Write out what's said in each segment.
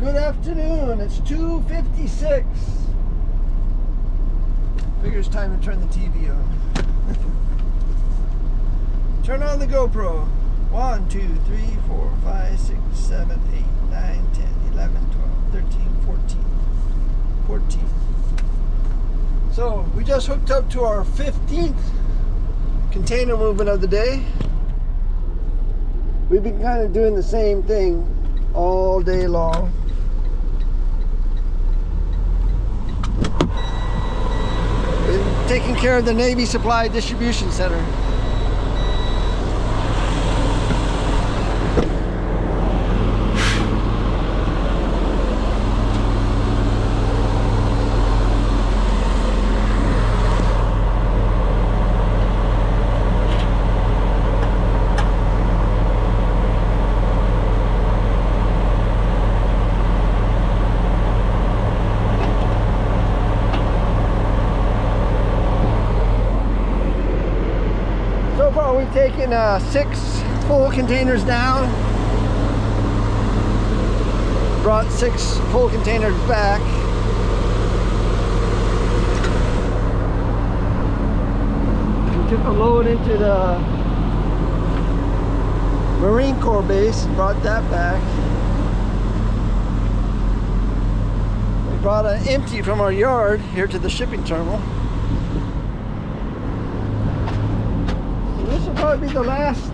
Good afternoon. It's 2:56. Figure it's time to turn the TV on. Turn on the GoPro. 1, 2, 3, 4, 5, 6, 7, 8, 9, 10, 11, 12, 13, 14. So we just hooked up to our 15th container movement of the day. We've been kind of doing the same thing all day long. Been taking care of the Navy Supply Distribution Center. We've taken 6 full containers down, brought 6 full containers back. We took a load into the Marine Corps base and brought that back. We brought an empty from our yard here to the shipping terminal. This will probably be the last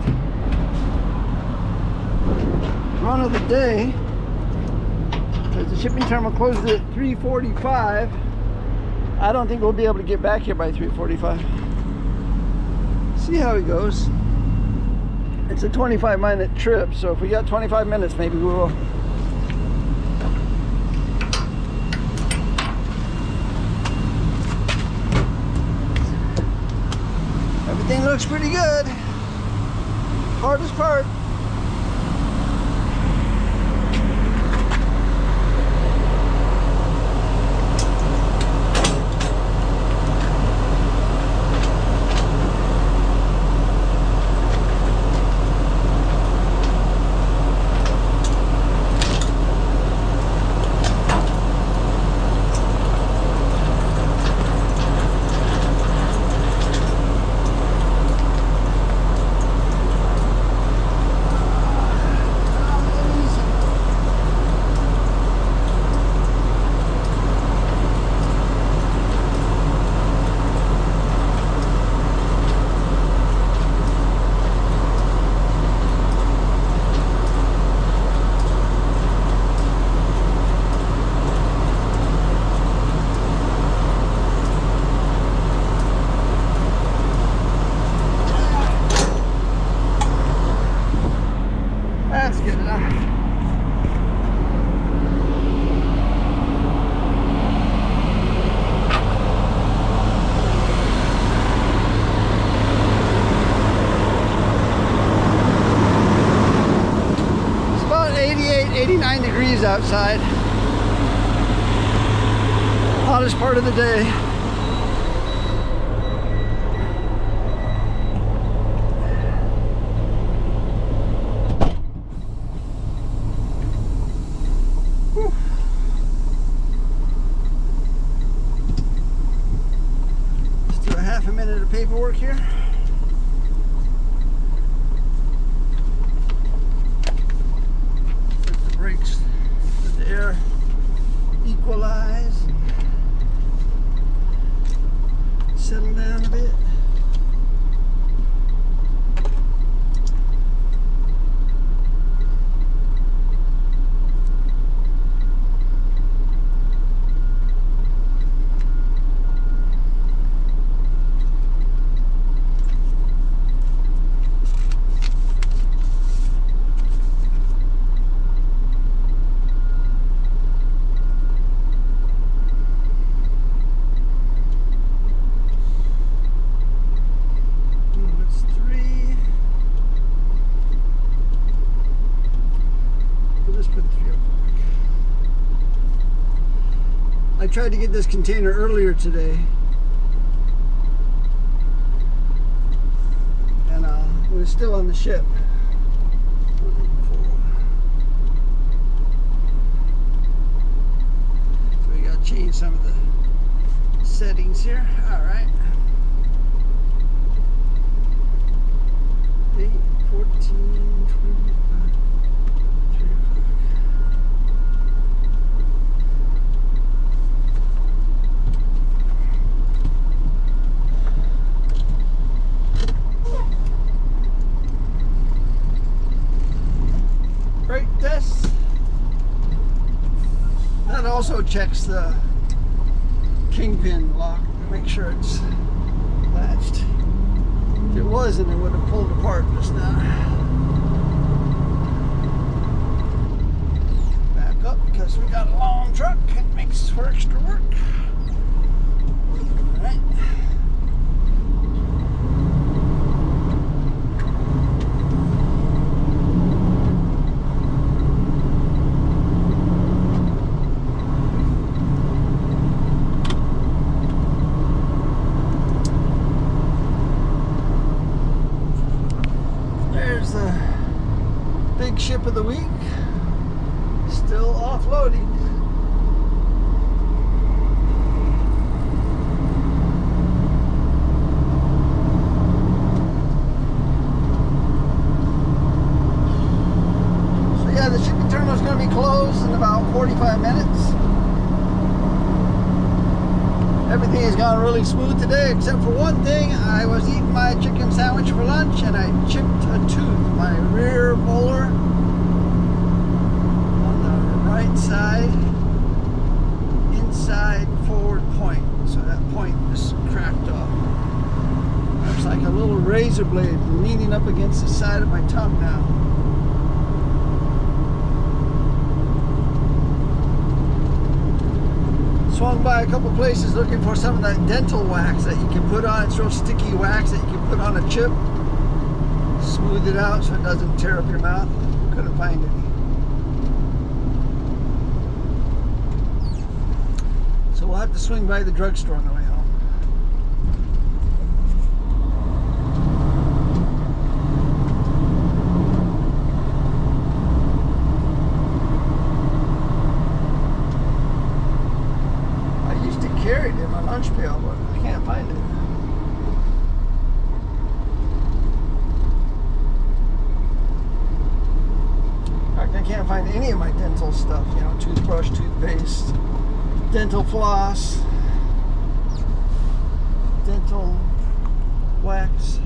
run of the day, because the shipping terminal closes at 3:45. I don't think we'll be able to get back here by 3:45. See how it goes. It's a 25-minute trip, so if we got 25 minutes, maybe we will. Everything looks pretty good. Hardest part. That's good enough. It's about 88, 89 degrees outside. Hottest part of the day. Half a minute of paperwork here. Let the brakes, let the air equalize, settle down a bit. tried to get this container earlier today, and it was still on the ship. So we got to change some of the settings here. All right. 8, 14, 25, 3 o'clock. Brake test. That also checks the kingpin lock to make sure it's latched. If it wasn't, it would have pulled apart just now. Back up because we got a long truck. It makes for extra work. All right. Big ship of the week, still offloading. So yeah, the shipping terminal is going to be closed in about 45 minutes. Everything has gone really smooth today, except for one thing. I was eating my chicken sandwich for lunch and I chipped a tooth. My rear molar on the right side, inside forward point. So that point is cracked off. Looks like a little razor blade leaning up against the side of my tongue now. Swung by a couple places looking for some of that dental wax that you can put on. It's real sticky wax that you can put on a chip. Smooth it out so it doesn't tear up your mouth. Couldn't find any. So we'll have to swing by the drugstore on the way home. I used to carry it in my lunch pail, but I can't find it. I can't find any of my dental stuff, you know, toothbrush, toothpaste, dental floss, dental wax.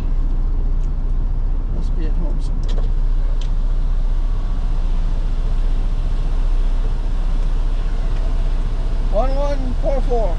Must be at home somewhere. $1144.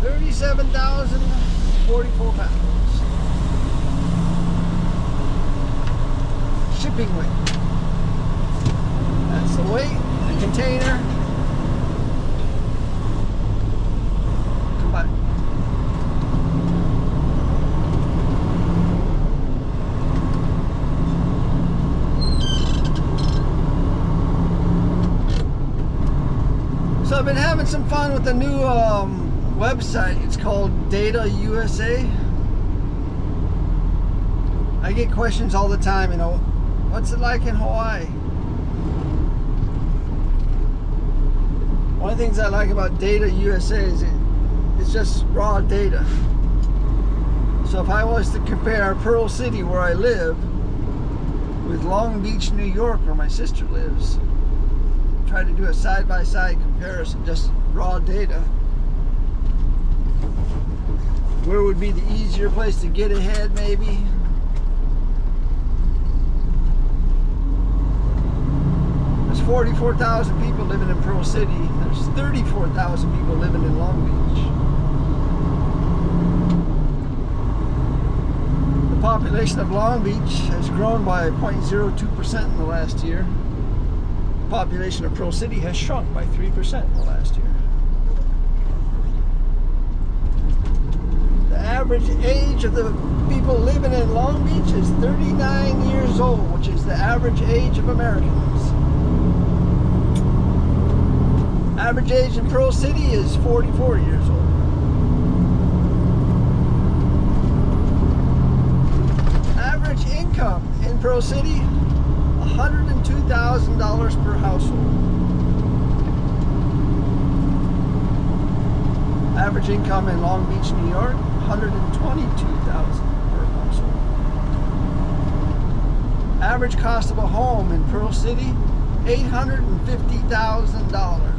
£37,044. Shipping weight. That's the weight, the container. Come back. So I've been having some fun with the new website. It's called Data USA. I get questions all the time, you know, what's it like in Hawaii? One of the things I like about Data USA is it's just raw data. So if I was to compare Pearl City, where I live, with Long Beach, New York, where my sister lives, try to do a side-by-side comparison, just raw data. Where would be the easier place to get ahead, maybe? There's 44,000 people living in Pearl City. There's 34,000 people living in Long Beach. The population of Long Beach has grown by 0.02% in the last year. The population of Pearl City has shrunk by 3% in the last year. The average age of the people living in Long Beach is 39 years old, which is the average age of Americans. Average age in Pearl City is 44 years old. Average income in Pearl City, $102,000 per household. Average income in Long Beach, New York, $122,000 per household. Average cost of a home in Pearl City, $850,000.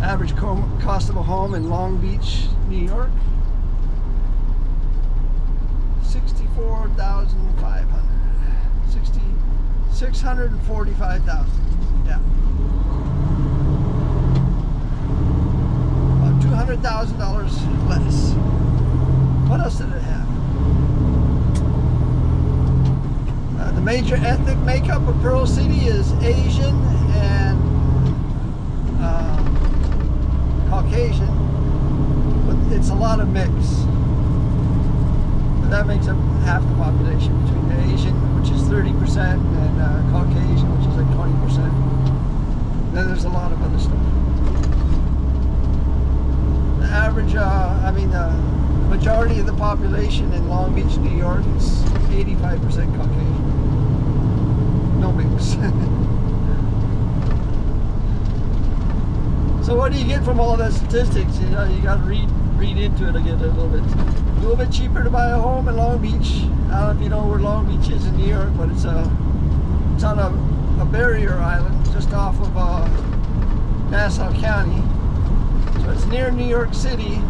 Average cost of a home in Long Beach, New York, $64,500. $645,000. Yeah. About $200,000 less. What else did it have? The major ethnic makeup of Pearl City is Asian and Caucasian, but it's a lot of mix. But that makes up half the population, between the Asian, which is 30%, and Caucasian, which is like 20%. Then there's a lot of other stuff. The average, the majority of the population in Long Beach, New York is 85% Caucasian. No mix. So what do you get from all that statistics? You know, you got to read into it again a little bit. A little bit cheaper to buy a home in Long Beach. I don't know if you know where Long Beach is in New York, but it's on a barrier island just off of Nassau County. So it's near New York City.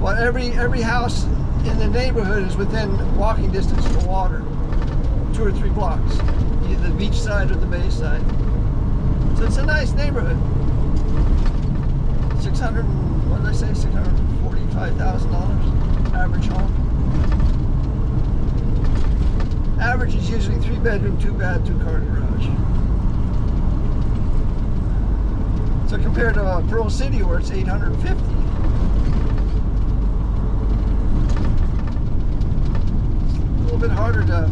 Well, every house in the neighborhood is within walking distance of the water, 2 or 3 blocks, either the beach side or the bay side. So it's a nice neighborhood. $645,000 average home. Average is usually 3-bedroom, 2-bath, 2-car garage. So compared to Pearl City, where it's $850,000. A little bit harder to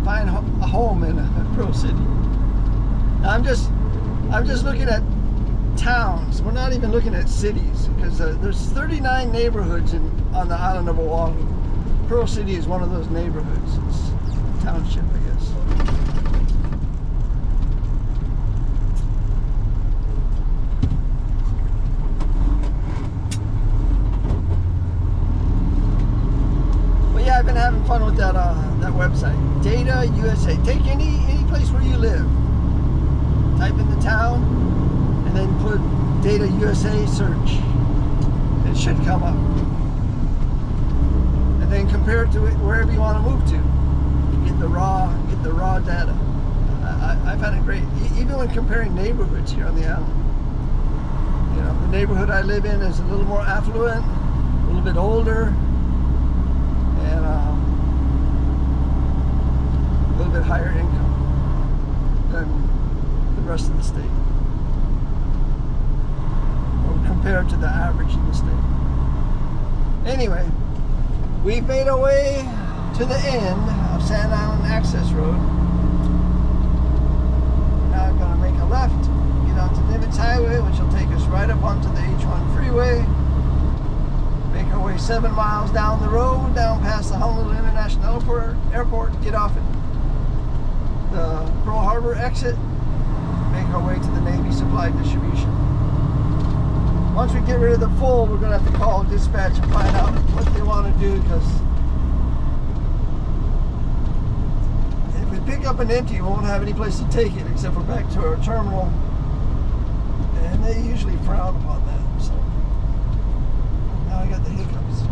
find a home in Pearl City. Now I'm just looking at towns. We're not even looking at cities, because there's 39 neighborhoods on the island of Oahu. Pearl City is one of those neighborhoods. It's a township, I guess. But yeah, I've been having fun with that website, Data USA. Take any place where you live. Type in the town, and then put Data USA search. It should come up. And then compare it to wherever you want to move to. Get the raw data. I find it great. Even when comparing neighborhoods here on the island. You know, the neighborhood I live in is a little more affluent, a little bit older, and a little bit higher income than the rest of the state, or compared to the average in the state. Anyway, we've made our way to the end of Sand Island Access Road. Now I'm going to make a left, get onto Nimitz Highway, which will take us right up onto the H1 freeway. Make our way 7 miles down the road, down past the Honolulu International Airport, get off at the Pearl Harbor exit, make our way to the Navy Supply Distribution. Once we get rid of the full, we're going to have to call dispatch and find out what they want to do, because if we pick up an empty, we won't have any place to take it except for back to our terminal. And They usually frown upon that, so now I got the hiccups.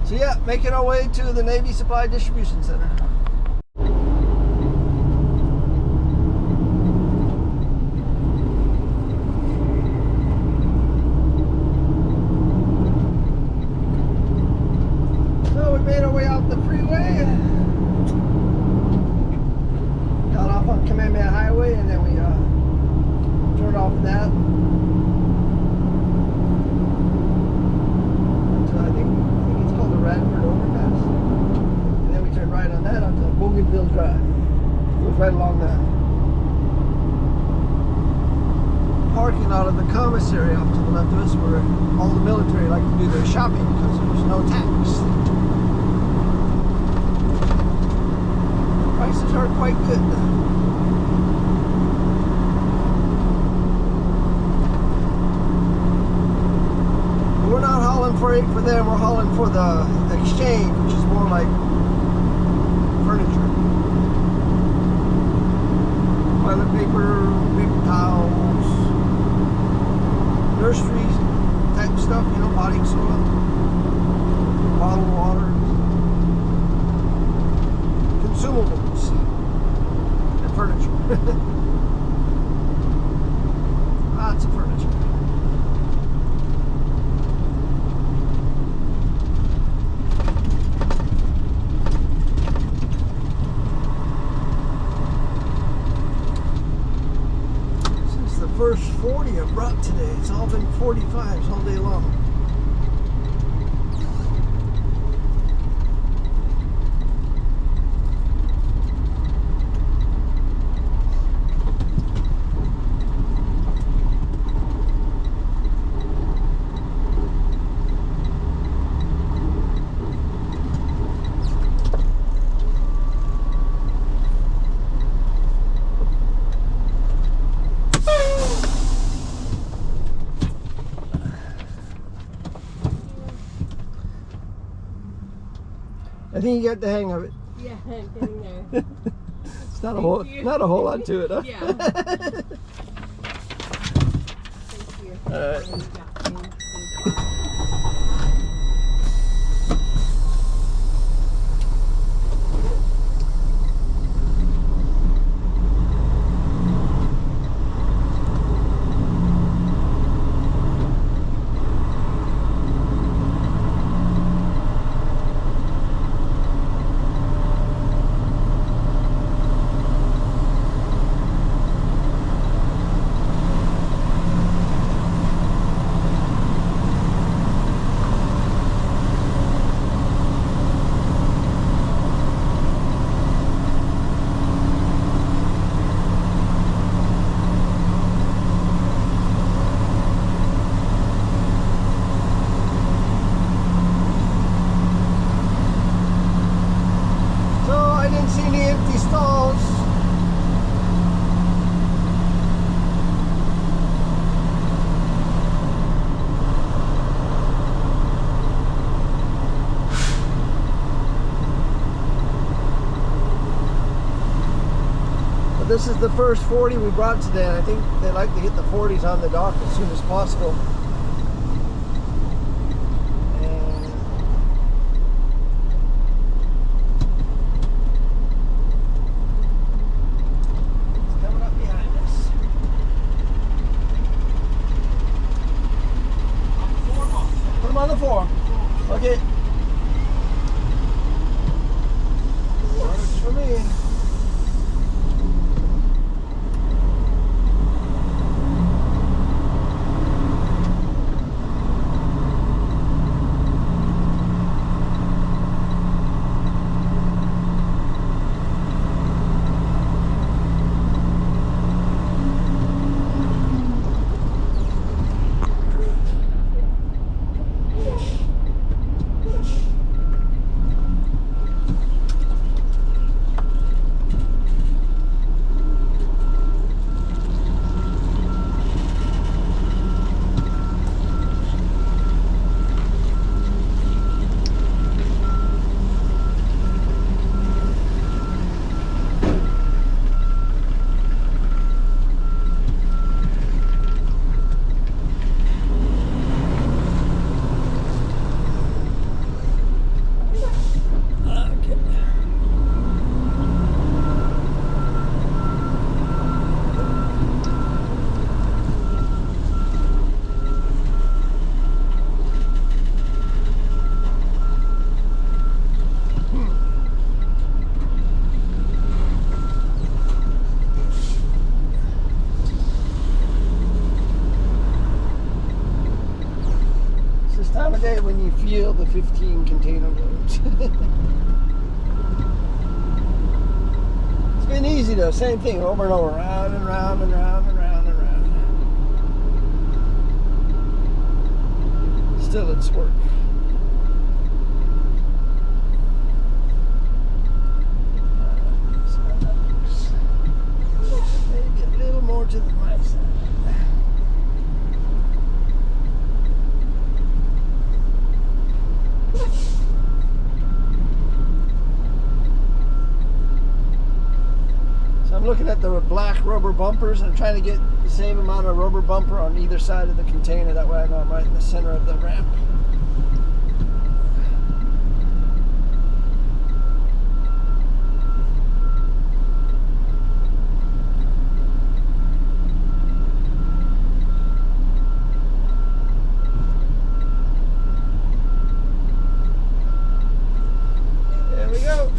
So yeah, making our way to the Navy Supply Distribution Center. So we made our way out the freeway. Got off on Kamehameha Highway, and then we turned off of that. So I think it's called the Radford Overpass. And then we turned right on that onto Bougainville Drive. It was right along the parking lot of the commissary off to the left of us, where all the military like to do their shopping because there's no tax. Prices are quite good. But we're not hauling freight for them, we're hauling for the exchange, which is more like furniture. Toilet paper, paper towels, nursery type stuff, you know, body soda, bottled water. Consumables and furniture. Lots of furniture. Since the first 40 I brought today, it's all been 45s all day long. I think you got the hang of it. Yeah, I'm getting there. It's not a whole lot to it, huh? Yeah. Thank you. All right. This is the first 40 we brought today, and I think they like to hit the 40s on the dock as soon as possible. And it's coming up behind us. Put them on the 4. Okay. Works for me. the 15 container loads. It's been easy though, same thing over and over, round and round and round and round and round. Still it's work. Maybe a little more to the right side. So I'm looking at the black rubber bumpers. I'm trying to get the same amount of rubber bumper on either side of the container. That way I know I'm right in the center of the ramp. There we go.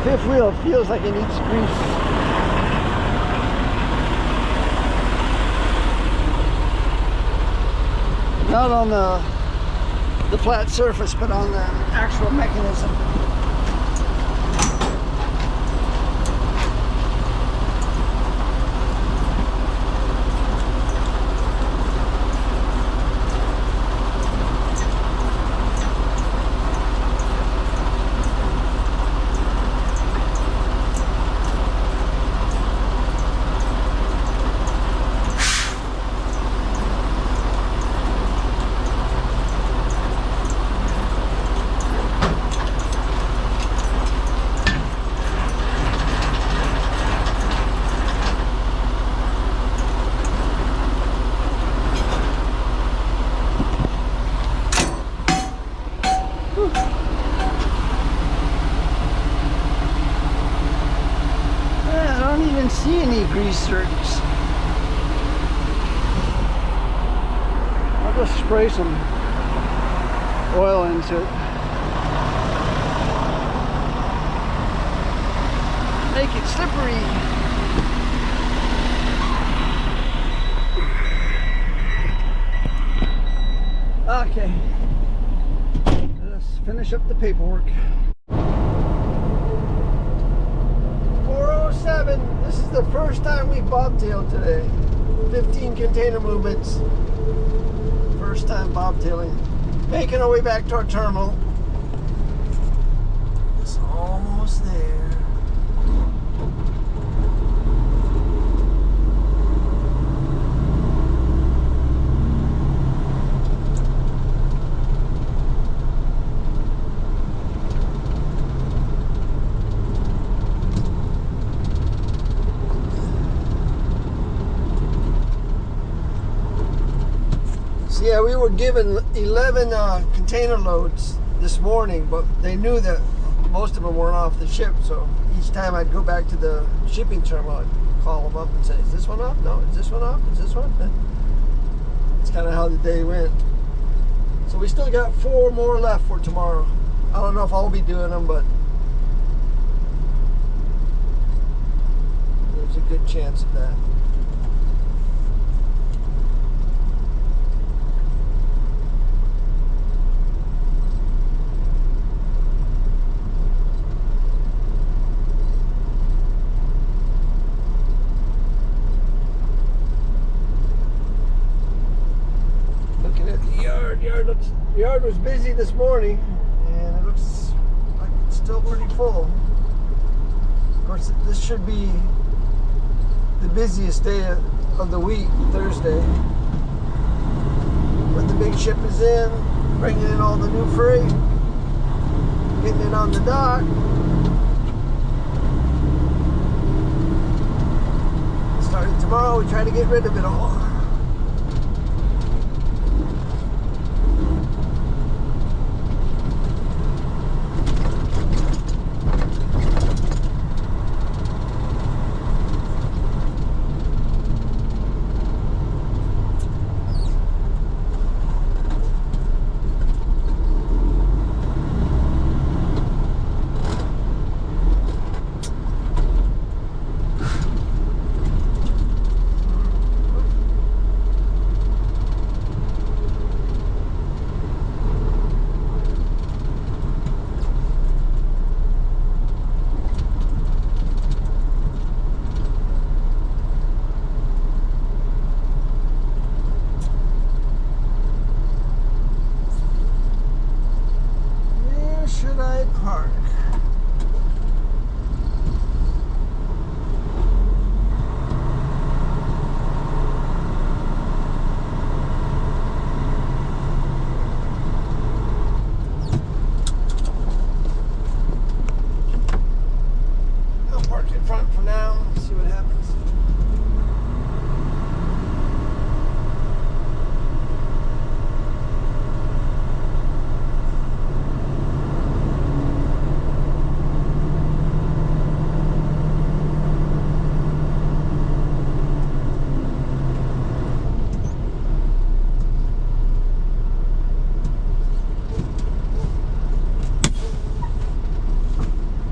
Fifth wheel feels like it needs grease. Not on the flat surface, but on the actual mechanism. See any grease certs. I'll just spray some oil into it. Make it slippery. Okay. Let's finish up the paperwork. 407. This is the first time we've bobtailed today. 15 container movements. First time bobtailing. Making our way back to our terminal. It's almost there. Yeah, we were given 11 container loads this morning, but they knew that most of them weren't off the ship, so each time I'd go back to the shipping terminal, I'd call them up and say, is this one off? No, is this one off? Is this one? That's kind of how the day went. So we still got 4 more left for tomorrow. I don't know if I'll be doing them, but there's a good chance of that. The yard was busy this morning, and it looks like it's still pretty full. Of course, this should be the busiest day of the week, Thursday. But the big ship is in, bringing in all the new freight, getting it on the dock. while we try to get rid of it all. Park. I'll park in front for now, see what happens.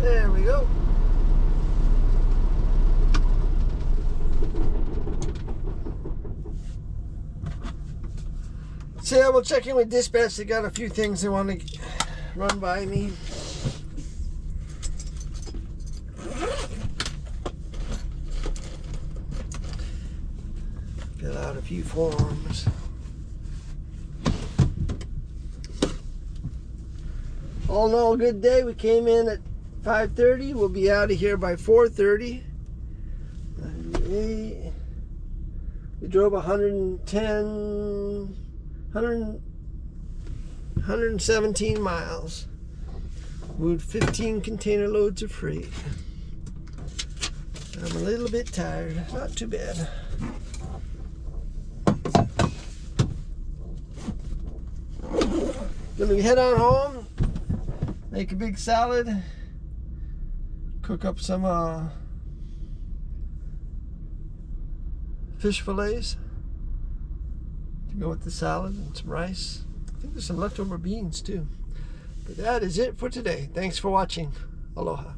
There we go. So yeah, we'll check in with dispatch. They got a few things they want to run by me. Fill out a few forms. All in all, good day. We came in at 5:30. We'll be out of here by 4:30. We drove 117 miles. Moved 15 container loads of freight. I'm a little bit tired. Not too bad. Gonna head on home. Make a big salad. Cook up some fish fillets to go with the salad and some rice. I think there's some leftover beans too. But that is it for today. Thanks for watching. Aloha.